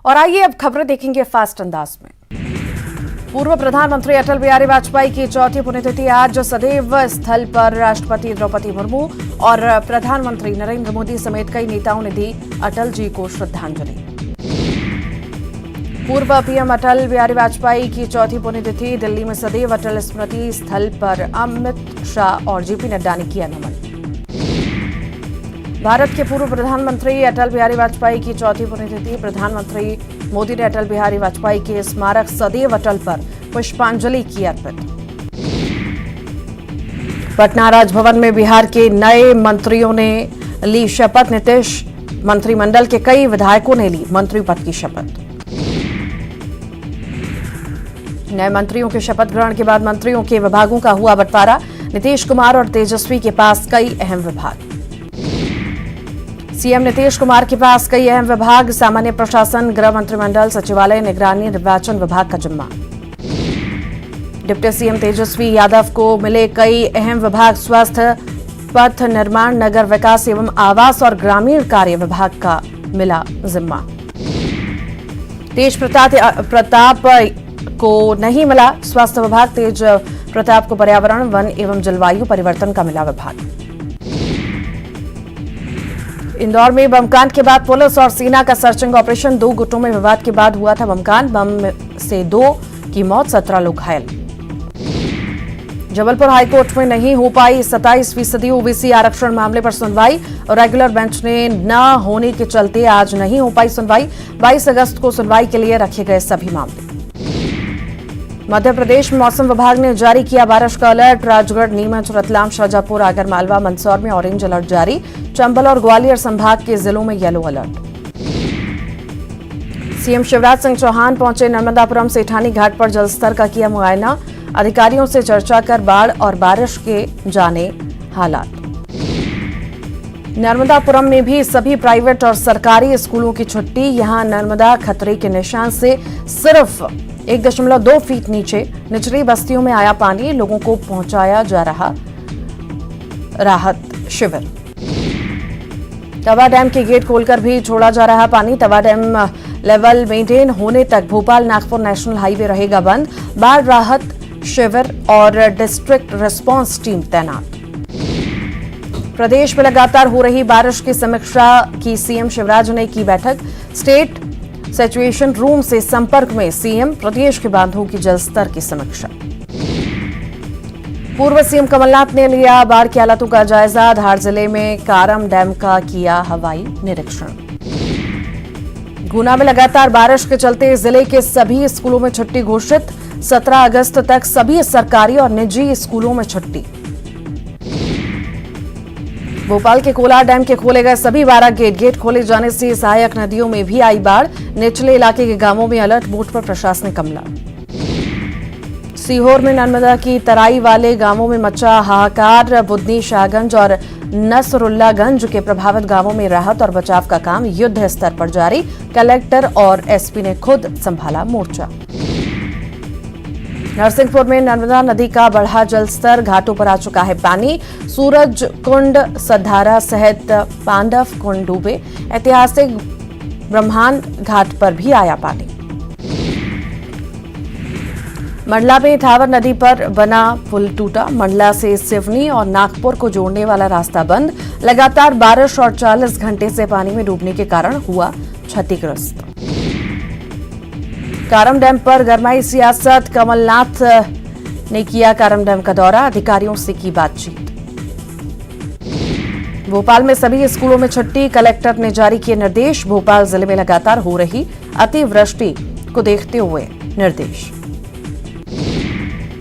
और आइए अब खबरें देखेंगे फास्ट अंदाज में। पूर्व प्रधानमंत्री अटल बिहारी वाजपेयी की चौथी पुण्यतिथि आज सदैव स्थल पर राष्ट्रपति द्रौपदी मुर्मू और प्रधानमंत्री नरेंद्र मोदी समेत कई नेताओं ने दी अटल जी को श्रद्धांजलि। पूर्व पीएम अटल बिहारी वाजपेयी की चौथी पुण्यतिथि दिल्ली में सदैव अटल स्मृति स्थल पर अमित शाह और जेपी नड्डा ने किया नमन। भारत के पूर्व प्रधानमंत्री अटल बिहारी वाजपेयी की चौथी पुण्यतिथि प्रधानमंत्री मोदी ने अटल बिहारी वाजपेयी के स्मारक सदैव अटल पर पुष्पांजलि की अर्पित। पटना राजभवन में बिहार के नए मंत्रियों ने ली शपथ। नीतीश मंत्रिमंडल के कई विधायकों ने ली मंत्री पद की शपथ। नए मंत्रियों के शपथ ग्रहण के बाद मंत्रियों के विभागों का हुआ बंटवारा। नीतीश कुमार और तेजस्वी के पास कई अहम विभाग। सीएम नीतीश कुमार के पास कई अहम विभाग, सामान्य प्रशासन, गृह मंत्रिमंडल, सचिवालय, निगरानी, निर्वाचन विभाग का जिम्मा। डिप्टी सीएम तेजस्वी यादव को मिले कई अहम विभाग, स्वास्थ्य, पथ निर्माण, नगर विकास एवं आवास और ग्रामीण कार्य विभाग का मिला जिम्मा। तेज प्रताप को नहीं मिला स्वास्थ्य विभाग। तेज प्रताप को पर्यावरण, वन एवं जलवायु परिवर्तन का मिला विभाग। इंदौर में बमकांड के बाद पुलिस और सेना का सर्चिंग ऑपरेशन। 2 गुटों में विवाद के बाद हुआ था बमकांड। बम से 2 की मौत, 17 लोग घायल। जबलपुर हाईकोर्ट में नहीं हो पाई 27% ओबीसी आरक्षण मामले पर सुनवाई। रेगुलर बेंच ने न होने के चलते आज नहीं हो पाई सुनवाई। 22 अगस्त को सुनवाई के लिए रखे गए सभी मामले। मध्य प्रदेश में मौसम विभाग ने जारी किया बारिश का अलर्ट। राजगढ़, नीमच, रतलाम, शाजापुर, आगरमालवा, मंदसौर में ऑरेंज अलर्ट जारी। चंबल और ग्वालियर संभाग के जिलों में yellow alert. CM Shivraj Singh Chouhan पहुंचे नर्मदापुरम सेठानी घाट पर जलस्तर का किया मुआयना। अधिकारियों से चर्चा कर बाढ़ और बारिश के जाने हालात। नर्मदापुरम में भी सभी प्राइवेट और सरकारी स्कूलों की छुट्टी। यहां नर्मदा खतरे के निशान से सिर्फ 1.2 फीट नीचे। निचली बस्तियों में आया पानी, लोगों को पहुंचाया जा रहा राहत शिविर। तवा डैम के गेट खोलकर भी छोड़ा जा रहा पानी। तवा डैम लेवल मेंटेन होने तक भोपाल नागपुर नेशनल हाईवे रहेगा बंद। बाढ़ राहत शिविर और डिस्ट्रिक्ट रिस्पांस टीम तैनात। प्रदेश में लगातार हो रही बारिश की समीक्षा की सीएम शिवराज ने की बैठक। स्टेट सिचुएशन रूम से संपर्क में सीएम। प्रदेश के बांधों की जलस्तर की समीक्षा। पूर्व सीएम कमलनाथ ने लिया बाढ़ की हालातों का जायजा। धार जिले में कारम डैम का किया हवाई निरीक्षण। गुना में लगातार बारिश के चलते जिले के सभी स्कूलों में छुट्टी घोषित। 17 अगस्त तक सभी सरकारी और निजी स्कूलों में छुट्टी। भोपाल के कोलार डैम के खोले गए सभी 12 गेट खोले जाने से सहायक नदियों में भी आई बाढ़। निचले इलाके के गांवों में अलर्ट, बोट पर प्रशासनिक अमला। सीहोर में नर्मदा की तराई वाले गांवों में मचा हाहाकार। बुदनी, शाहगंज और नसरुल्लागंज के प्रभावित गांवों में राहत और बचाव का काम युद्ध स्तर पर जारी। कलेक्टर और एसपी ने खुद संभाला मोर्चा। नरसिंहपुर में नर्मदा नदी का बढ़ा जलस्तर, घाटों पर आ चुका है पानी। सूरज कुंड, सद्धारा सहित पांडव कुंड डूबे। ऐतिहासिक ब्रह्मांड घाट पर भी आया पानी। मंडला में थावर नदी पर बना पुल टूटा। मंडला से सिवनी और नागपुर को जोड़ने वाला रास्ता बंद। लगातार बारिश और 40 घंटे से पानी में डूबने के कारण हुआ क्षतिग्रस्त। कारम डैम पर गरमाई सियासत। कमलनाथ ने किया कारम डैम का दौरा, अधिकारियों से की बातचीत। भोपाल में सभी स्कूलों में छुट्टी। कलेक्टर ने जारी किए निर्देश। भोपाल जिले में लगातार हो रही अतिवृष्टि को देखते हुए निर्देश।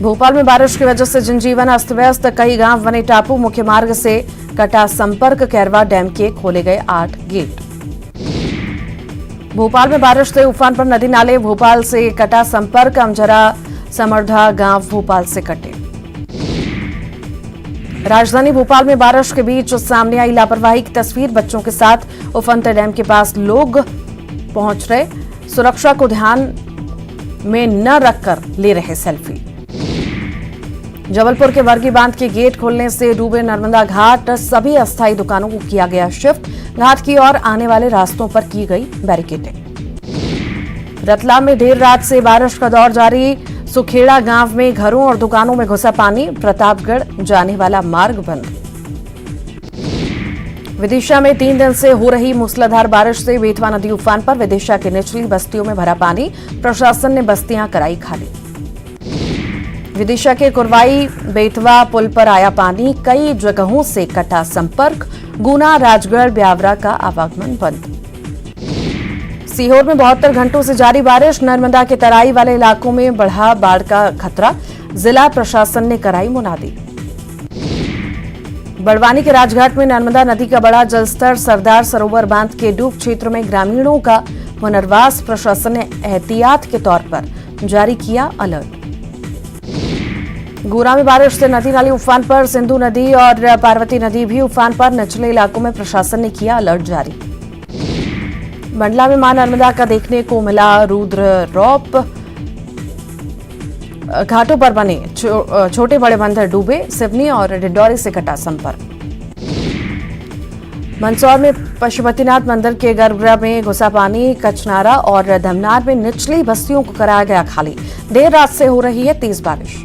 भोपाल में बारिश की वजह से जनजीवन अस्त व्यस्त। कई गांव बने टापू। मुख्य मार्ग से कटा संपर्क। कैरवा डैम के खोले गए 8 गेट। भोपाल में बारिश से उफान पर नदी नाले। भोपाल से कटा संपर्क। अमझरा, समर्धा गांव भोपाल से कटे। राजधानी भोपाल में बारिश के बीच सामने आई लापरवाही की तस्वीर। बच्चों के साथ उफनते डैम के पास लोग पहुंच रहे, सुरक्षा को ध्यान में न रखकर ले रहे सेल्फी। जबलपुर के वर्गी बांध के गेट खोलने से डूबे नर्मदा घाट। सभी अस्थायी दुकानों को किया गया शिफ्ट। घाट की ओर आने वाले रास्तों पर की गई बैरिकेडिंग। रतलाम में देर रात से बारिश का दौर जारी। सुखेड़ा गांव में घरों और दुकानों में घुसा पानी। प्रतापगढ़ जाने वाला मार्ग बंद। विदिशा में 3 दिन से हो रही मूसलाधार बारिश से बेतवा नदी उफान पर। विदिशा की निचली बस्तियों में भरा पानी। प्रशासन ने बस्तियां कराई खाली। विदिशा के कुरवाई बेतवा पुल पर आया पानी। कई जगहों से कटा संपर्क। गुना, राजगढ़, ब्यावरा का आवागमन बंद। सीहोर में 72 घंटों से जारी बारिश। नर्मदा के तराई वाले इलाकों में बढ़ा बाढ़ का खतरा। जिला प्रशासन ने कराई मुनादी। बड़वानी के राजघाट में नर्मदा नदी का बड़ा जलस्तर। सरदार सरोवर बांध के डूब क्षेत्र में ग्रामीणों का पुनर्वास। प्रशासन ने एहतियात के तौर पर जारी किया अलर्ट। गुना में बारिश से नदी नाली उफान पर। सिंधु नदी और पार्वती नदी भी उफान पर। निचले इलाकों में प्रशासन ने किया अलर्ट जारी। मंडला में मां नर्मदा का देखने को मिला रुद्र रौप। घाटों पर बने छोटे बड़े मंदिर डूबे। सिवनी और डिंडौरी से कटा संपर्क। मंदसौर में पशुपतिनाथ मंदिर के गर्भगृह में घुसा पानी। कचनारा और धमनार में निचली बस्तियों को कराया गया खाली। देर रात से हो रही है तेज बारिश।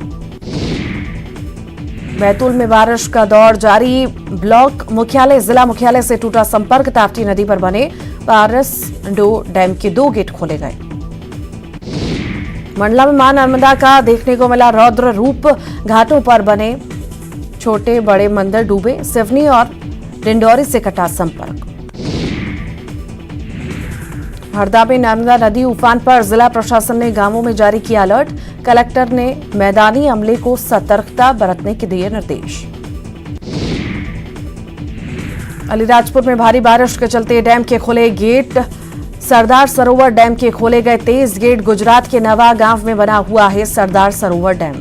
बैतूल में बारिश का दौर जारी। ब्लॉक मुख्यालय, जिला मुख्यालय से टूटा संपर्क। ताप्ती नदी पर बने पारसडो डैम के 2 गेट खोले गए। मंडला में मां नर्मदा का देखने को मिला रौद्र रूप। घाटों पर बने छोटे बड़े मंदिर डूबे। सिवनी और डिंडौरी से कटा संपर्क। हरदा में नर्मदा नदी उफान पर। जिला प्रशासन ने गांवों में जारी किया अलर्ट। कलेक्टर ने मैदानी अमले को सतर्कता बरतने के दिए निर्देश। अलीराजपुर में भारी बारिश के चलते डैम के खुले गेट। सरदार सरोवर डैम के खोले गए तेज गेट। गुजरात के नवा गांव में बना हुआ है सरदार सरोवर डैम।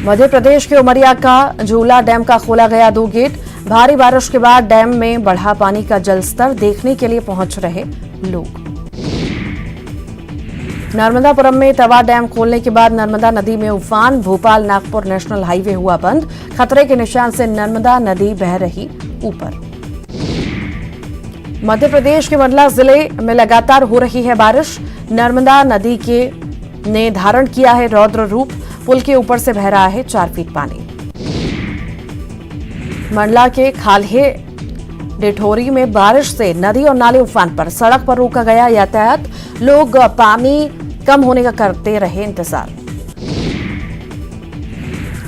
मध्य प्रदेश के उमरिया का झूला डैम का खोला गया 2 गेट। भारी बारिश के बाद डैम में बढ़ा पानी का जलस्तर देखने के लिए पहुंच रहे लोग। नर्मदापुरम में तवा डैम खोलने के बाद नर्मदा नदी में उफान। भोपाल नागपुर नेशनल हाईवे हुआ बंद। खतरे के निशान से नर्मदा नदी बह रही ऊपर। मध्य प्रदेश के मंडला जिले में लगातार हो रही है बारिश। नर्मदा नदी ने धारण किया है रौद्र रूप। पुल के ऊपर से बह रहा है 4 फीट पानी। मंडला के खाल्हे डिठोरी में बारिश से नदी और नाले उफान पर। सड़क पर रोका गया यातायात। लोग पानी कम होने का करते रहे इंतजार।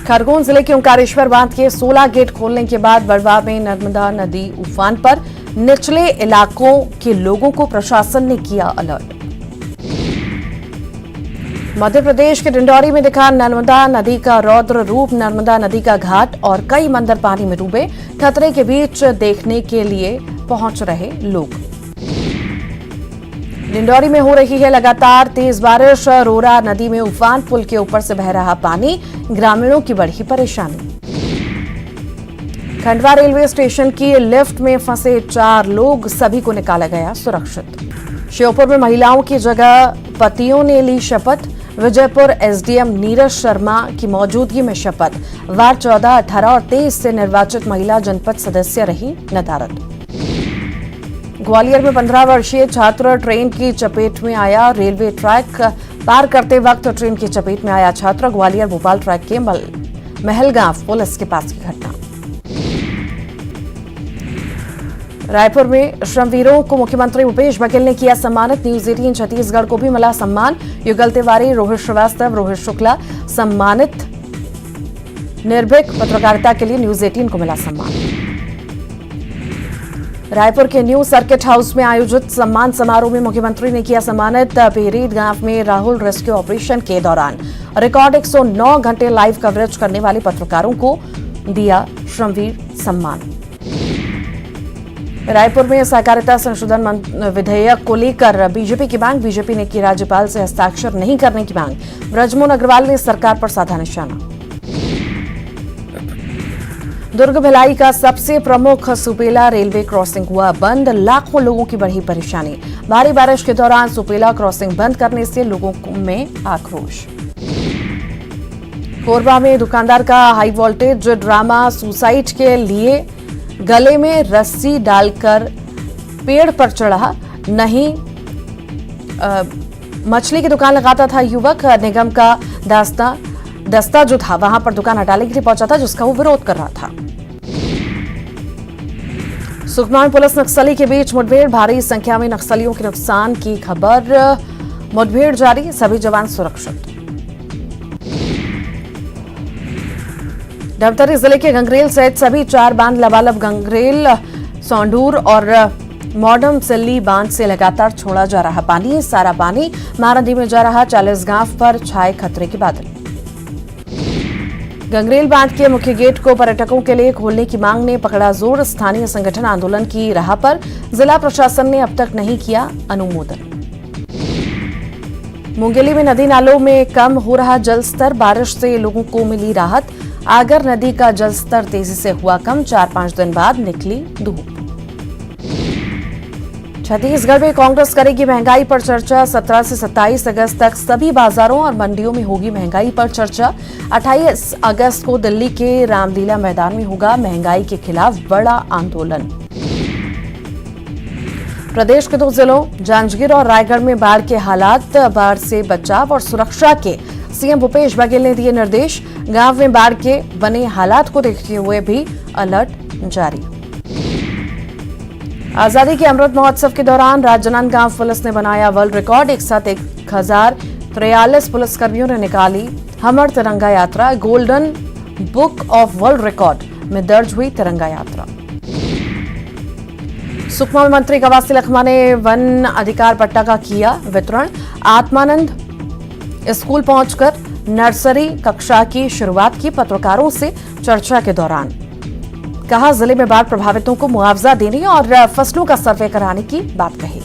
खरगोन जिले के ओंकारेश्वर बांध के 16 गेट खोलने के बाद बड़वा में नर्मदा नदी उफान पर। निचले इलाकों के लोगों को प्रशासन ने किया अलर्ट। मध्य प्रदेश के डिंडौरी में दिखा नर्मदा नदी का रौद्र रूप। नर्मदा नदी का घाट और कई मंदिर पानी में डूबे। खतरे के बीच देखने के लिए पहुंच रहे लोग। डिंडौरी में हो रही है लगातार तेज बारिश। रोरा नदी में उफान। पुल के ऊपर से बह रहा पानी। ग्रामीणों की बढ़ी परेशानी। खंडवा रेलवे स्टेशन की लिफ्ट में फंसे 4 लोग। सभी को निकाला गया सुरक्षित। श्योपुर में महिलाओं की जगह पतियों ने ली शपथ। विजयपुर एसडीएम नीरज शर्मा की मौजूदगी में शपथ। वार्ड 14, 18 और 23 से निर्वाचित महिला जनपद सदस्य रही नदारद। ग्वालियर में 15 वर्षीय छात्र ट्रेन की चपेट में आया। रेलवे ट्रैक पार करते वक्त ट्रेन की चपेट में आया छात्र। ग्वालियर भोपाल ट्रैक के महलगांव पुलिस के पास की घटना। रायपुर में श्रमवीरों को मुख्यमंत्री भूपेश बघेल ने किया सम्मानित। न्यूज 18 छत्तीसगढ़ को भी मिला सम्मान। युगल तिवारी, रोहित श्रीवास्तव, रोहित शुक्ला सम्मानित। निर्भीक पत्रकारिता के लिए न्यूज 18 को मिला सम्मान। रायपुर के न्यू सर्किट हाउस में आयोजित सम्मान समारोह में मुख्यमंत्री ने किया सम्मानित। पेरीद गांव में राहुल रेस्क्यू ऑपरेशन के दौरान रिकॉर्ड 109 घंटे लाइव कवरेज करने वाले पत्रकारों को दिया श्रमवीर सम्मान। रायपुर में सहकारिता संशोधन विधेयक को लेकर बीजेपी की मांग। बीजेपी ने की राज्यपाल से हस्ताक्षर नहीं करने की मांग। ब्रजमोहन अग्रवाल ने सरकार पर साधा निशाना। दुर्ग भिलाई का सबसे प्रमुख सुपेला रेलवे क्रॉसिंग हुआ बंद। लाखों लोगों की बढ़ी परेशानी। भारी बारिश के दौरान सुपेला क्रॉसिंग बंद करने से लोगों में आक्रोश। कोरबा में दुकानदार का हाई वोल्टेज ड्रामा। सुसाइड के लिए गले में रस्सी डालकर पेड़ पर चढ़ा। नहीं मछली की दुकान लगाता था युवक। निगम का दस्ता जो था वहां पर दुकान हटाने के लिए पहुंचा था, जिसका वो विरोध कर रहा था। सुकमा में पुलिस नक्सली के बीच मुठभेड़, भारी संख्या में नक्सलियों के नुकसान की खबर। मुठभेड़ जारी, सभी जवान सुरक्षित। धमतरी जिले के गंगरेल सहित सभी 4 बांध लबालब गंगरेल, सौंडूर और मॉडर्न सिल्ली बांध से लगातार छोड़ा जा रहा पानी। सारा पानी महानदी में जा रहा। 40 गांव पर छाए खतरे के बादल। गंगरेल बांध के मुख्य गेट को पर्यटकों के लिए खोलने की मांग ने पकड़ा जोर। स्थानीय संगठन आंदोलन की राह पर। जिला प्रशासन ने अब तक नहीं किया अनुमोदन। मुंगेली में नदी नालों में कम हो रहा जलस्तर, बारिश से लोगों को मिली राहत। आगर नदी का जलस्तर तेजी से हुआ कम। 4-5 दिन बाद निकली धूप। छत्तीसगढ़ में कांग्रेस करेगी महंगाई पर चर्चा। 17 से 27 अगस्त तक सभी बाजारों और मंडियों में होगी महंगाई पर चर्चा। 28 अगस्त को दिल्ली के रामलीला मैदान में होगा महंगाई के खिलाफ बड़ा आंदोलन। प्रदेश के 2 जिलों जांजगीर और रायगढ़ में बाढ़ के हालात। बाढ़ से बचाव और सुरक्षा के सीएम भूपेश बघेल ने दिए निर्देश। गांव में बाढ़ के बने हालात को देखते हुए भी अलर्ट जारी। आजादी के अमृत महोत्सव के दौरान राजनांदगांव पुलिस ने बनाया वर्ल्ड रिकॉर्ड। एक साथ 1043 पुलिसकर्मियों ने निकाली हमर तिरंगा यात्रा। Golden book of world record में दर्ज हुई तिरंगा यात्रा। सुकमा में मंत्री कवासी लखमा ने वन अधिकार पट्टा का किया वितरण। आत्मानंद स्कूल पहुंचकर नर्सरी कक्षा की शुरुआत की। पत्रकारों से चर्चा के दौरान कहा जिले में बाढ़ प्रभावितों को मुआवजा देने और फसलों का सर्वे कराने की बात कही।